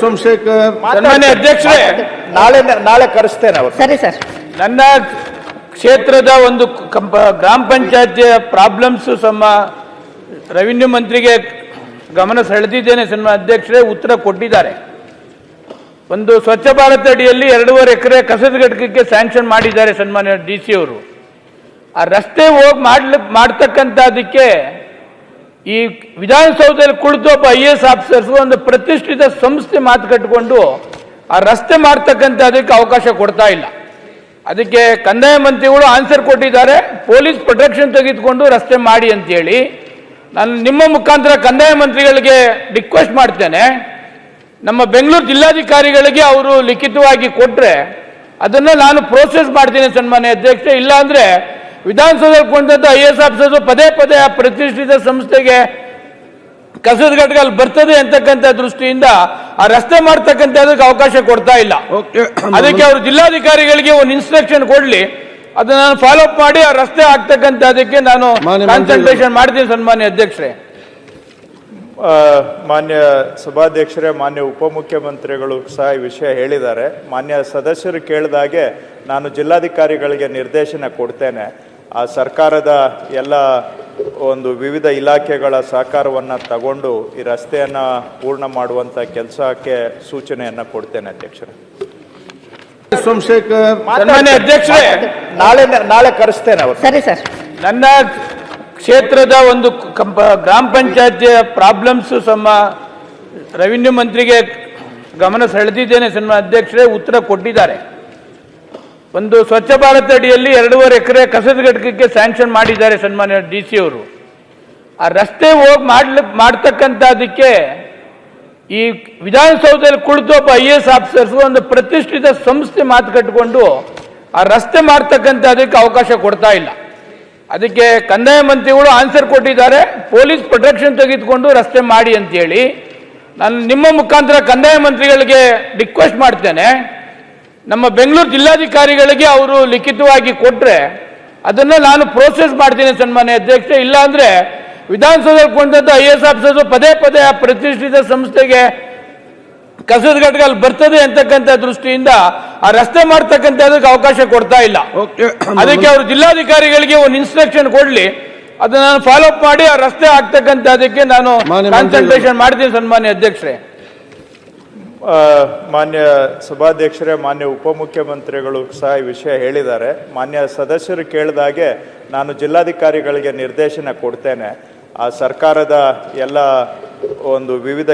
ಸೋಮಶೇಖರ್. ಸನ್ಮಾನ್ಯ ಅಧ್ಯಕ್ಷರೇ, ನಾಳೆ ಕರೆಸ್ತೇನೆ ಅವರು. ಸರಿ ಸರ್. ನನ್ನ ಕ್ಷೇತ್ರದ ಒಂದು ಗ್ರಾಮ ಪಂಚಾಯತಿಯ ಪ್ರಾಬ್ಲಮ್ಸ್ ರೆವಿನ್ಯೂ ಮಂತ್ರಿಗೆ ಗಮನ ಸೆಳೆದಿದ್ದೇನೆ. ಸನ್ಮಾನ್ಯ ಅಧ್ಯಕ್ಷರೇ ಉತ್ತರ ಕೊಟ್ಟಿದ್ದಾರೆ. ಒಂದು ಸ್ವಚ್ಛ ಭಾರತ್ ಅಡಿಯಲ್ಲಿ 2.5 ಎಕರೆ ಕಸದ ಘಟಕಕ್ಕೆ ಸ್ಯಾಂಕ್ಷನ್ ಮಾಡಿದ್ದಾರೆ ಸನ್ಮಾನ್ಯ DC ಅವರು. ಆ ರಸ್ತೆ ಹೋಗಿ ಮಾಡ್ತಕ್ಕಂಥದಕ್ಕೆ ಈ ವಿಧಾನಸೌಧದಲ್ಲಿ ಕುಳಿತು ಒಬ್ಬ IAS ಆಫೀಸರ್ಸ್ ಒಂದು ಪ್ರತಿಷ್ಠಿತ ಸಂಸ್ಥೆ ಮಾತು ಕಟ್ಟಿಕೊಂಡು ಆ ರಸ್ತೆ ಮಾಡ್ತಕ್ಕಂಥದಕ್ಕೆ ಅವಕಾಶ ಕೊಡ್ತಾ ಇಲ್ಲ. ಅದಕ್ಕೆ ಕಂದಾಯ ಮಂತ್ರಿಗಳು ಆನ್ಸರ್ ಕೊಟ್ಟಿದ್ದಾರೆ, ಪೊಲೀಸ್ ಪ್ರೊಟೆಕ್ಷನ್ ತೆಗೆದುಕೊಂಡು ರಸ್ತೆ ಮಾಡಿ ಅಂತೇಳಿ. ನಾನು ನಿಮ್ಮ ಮುಖಾಂತರ ಕಂದಾಯ ಮಂತ್ರಿಗಳಿಗೆ ರಿಕ್ವೆಸ್ಟ್ ಮಾಡ್ತೇನೆ, ನಮ್ಮ ಬೆಂಗಳೂರು ಜಿಲ್ಲಾಧಿಕಾರಿಗಳಿಗೆ ಅವರು ಲಿಖಿತವಾಗಿ ಕೊಟ್ಟರೆ ಅದನ್ನು ನಾನು ಪ್ರೋಸೆಸ್ ಮಾಡ್ತೀನಿ ಸನ್ಮಾನ್ಯ ಅಧ್ಯಕ್ಷ. ಇಲ್ಲಾಂದರೆ ವಿಧಾನಸೌಧದಲ್ಲಿ ಕುಳಿತಂಥ IAS ಆಫೀಸರ್ಸು ಪದೇ ಆ ಪ್ರತಿಷ್ಠಿತ ಸಂಸ್ಥೆಗೆ ಕಸದ ಘಟಕದಲ್ಲಿ ಬರ್ತದೆ ಅಂತಕ್ಕಂಥ ದೃಷ್ಟಿಯಿಂದ ಆ ರಸ್ತೆ ಮಾಡ್ತಕ್ಕಂಥದಕ್ಕೆ ಅವಕಾಶ ಕೊಡ್ತಾ ಇಲ್ಲ. ಅದಕ್ಕೆ ಅವರು ಜಿಲ್ಲಾಧಿಕಾರಿಗಳಿಗೆ ಒಂದು ಇನ್ಸ್ಟ್ರಕ್ಷನ್ ಕೊಡ್ಲಿ, ಅದನ್ನ ನಾನು ಫಾಲೋ ಅಪ್ ಮಾಡಿ ಆ ರಸ್ತೆ ಆಗ್ತಕ್ಕಂಥದಕ್ಕೆ ನಾನು ಕಾನ್ಸಂಟ್ರೇಷನ್ ಮಾಡ್ತೀನಿ ಸನ್ಮಾನ್ಯ ಅಧ್ಯಕ್ಷರೇ. ಮಾನ್ಯ ಸಭಾಧ್ಯಕ್ಷರೇ, ಮಾನ್ಯ ಉಪಮುಖ್ಯಮಂತ್ರಿಗಳು ಸಹ ಈ ವಿಷಯ ಹೇಳಿದ್ದಾರೆ. ಮಾನ್ಯ ಸದಸ್ಯರು ಕೇಳಿದಾಗೆ ನಾನು ಜಿಲ್ಲಾಧಿಕಾರಿಗಳಿಗೆ ನಿರ್ದೇಶನ ಕೊಡ್ತೇನೆ. ಆ ಸರ್ಕಾರದ ಎಲ್ಲ ಒಂದು ವಿವಿಧ ಇಲಾಖೆಗಳ ಸಹಕಾರವನ್ನು ತಗೊಂಡು ಈ ರಸ್ತೆಯನ್ನು ಪೂರ್ಣ ಮಾಡುವಂಥ ಕೆಲಸಕ್ಕೆ ಸೂಚನೆಯನ್ನು ಕೊಡ್ತೇನೆ ಅಧ್ಯಕ್ಷರೇ. ಸೋಮಶೇಖರ್. ಸನ್ಮಾನ್ಯ ಅಧ್ಯಕ್ಷರೇ, ನಾಳೆ ಕರೆಸ್ತೇನೆ ಅವರು. ಸರಿ ಸರ್. ನನ್ನ ಕ್ಷೇತ್ರದ ಒಂದು ಗ್ರಾಮ ಪಂಚಾಯತಿಯ ಪ್ರಾಬ್ಲಮ್ಸ್ ರೆವಿನ್ಯೂ ಮಂತ್ರಿಗೆ ಗಮನ ಸೆಳೆದಿದ್ದೇನೆ ಸನ್ಮಾನ್ಯ ಅಧ್ಯಕ್ಷರೇ ಉತ್ತರ ಕೊಟ್ಟಿದ್ದಾರೆ. ಒಂದು ಸ್ವಚ್ಛ ಭಾರತ್ ಅಡಿಯಲ್ಲಿ 2.5 ಎಕರೆ ಕಸದ ಘಟಕಕ್ಕೆ ಸ್ಯಾಂಕ್ಷನ್ ಮಾಡಿದ್ದಾರೆ ಸನ್ಮಾನ್ಯ DC ಅವರು. ಆ ರಸ್ತೆ ಹೋಗಿ ಮಾಡ್ತಕ್ಕಂಥದಕ್ಕೆ ಈ ವಿಧಾನಸೌಧದಲ್ಲಿ ಕುಳಿತು ಒಬ್ಬ IAS ಆಫೀಸರ್ಸ್ ಒಂದು ಪ್ರತಿಷ್ಠಿತ ಸಂಸ್ಥೆ ಮಾತು ಕಟ್ಟಿಕೊಂಡು ಆ ರಸ್ತೆ ಮಾಡ್ತಕ್ಕಂಥದಕ್ಕೆ ಅವಕಾಶ ಕೊಡ್ತಾ ಇಲ್ಲ. ಅದಕ್ಕೆ ಕಂದಾಯ ಮಂತ್ರಿಗಳು ಆನ್ಸರ್ ಕೊಟ್ಟಿದ್ದಾರೆ, ಪೊಲೀಸ್ ಪ್ರೊಟೆಕ್ಷನ್ ತೆಗೆದುಕೊಂಡು ರಸ್ತೆ ಮಾಡಿ ಅಂತೇಳಿ. ನಾನು ನಿಮ್ಮ ಮುಖಾಂತರ ಕಂದಾಯ ಮಂತ್ರಿಗಳಿಗೆ ರಿಕ್ವೆಸ್ಟ್ ಮಾಡ್ತೇನೆ, ನಮ್ಮ ಬೆಂಗಳೂರು ಜಿಲ್ಲಾಧಿಕಾರಿಗಳಿಗೆ ಅವರು ಲಿಖಿತವಾಗಿ ಕೊಟ್ಟರೆ ಅದನ್ನು ನಾನು ಪ್ರೋಸೆಸ್ ಮಾಡ್ತೀನಿ ಸನ್ಮಾನ್ಯ ಅಧ್ಯಕ್ಷ. ಇಲ್ಲಾಂದರೆ ವಿಧಾನಸೌಧದಲ್ಲಿ ಕುಳಿತಂಥ IAS ಆಫೀಸರ್ಸು ಪದೇ ಆ ಪ್ರತಿಷ್ಠಿತ ಸಂಸ್ಥೆಗೆ ಕಸದ ಘಟಕದಲ್ಲಿ ಬರ್ತದೆ ಅಂತಕ್ಕಂಥ ದೃಷ್ಟಿಯಿಂದ ಆ ರಸ್ತೆ ಮಾಡ್ತಕ್ಕಂಥದಕ್ಕೆ ಅವಕಾಶ ಕೊಡ್ತಾ ಇಲ್ಲ. ಅದಕ್ಕೆ ಅವರು ಜಿಲ್ಲಾಧಿಕಾರಿಗಳಿಗೆ ಒಂದು ಇನ್ಸ್ಟ್ರಕ್ಷನ್ ಕೊಡ್ಲಿ, ಅದನ್ನ ನಾನು ಫಾಲೋ ಅಪ್ ಮಾಡಿ ಆ ರಸ್ತೆ ಆಗ್ತಕ್ಕಂಥದಕ್ಕೆ ನಾನು ಕಾನ್ಸಂಟ್ರೇಷನ್ ಮಾಡ್ತೀನಿ ಸನ್ಮಾನ್ಯ ಅಧ್ಯಕ್ಷರೇ. ಮಾನ್ಯ ಸಭಾಧ್ಯಕ್ಷರೇ, ಮಾನ್ಯ ಉಪಮುಖ್ಯಮಂತ್ರಿಗಳು ಸಹ ಈ ವಿಷಯ ಹೇಳಿದ್ದಾರೆ. ಮಾನ್ಯ ಸದಸ್ಯರು ಕೇಳಿದಾಗೆ ನಾನು ಜಿಲ್ಲಾಧಿಕಾರಿಗಳಿಗೆ ನಿರ್ದೇಶನ ಕೊಡ್ತೇನೆ. ಆ ಸರ್ಕಾರದ ಎಲ್ಲ ಒಂದು ವಿವಿಧ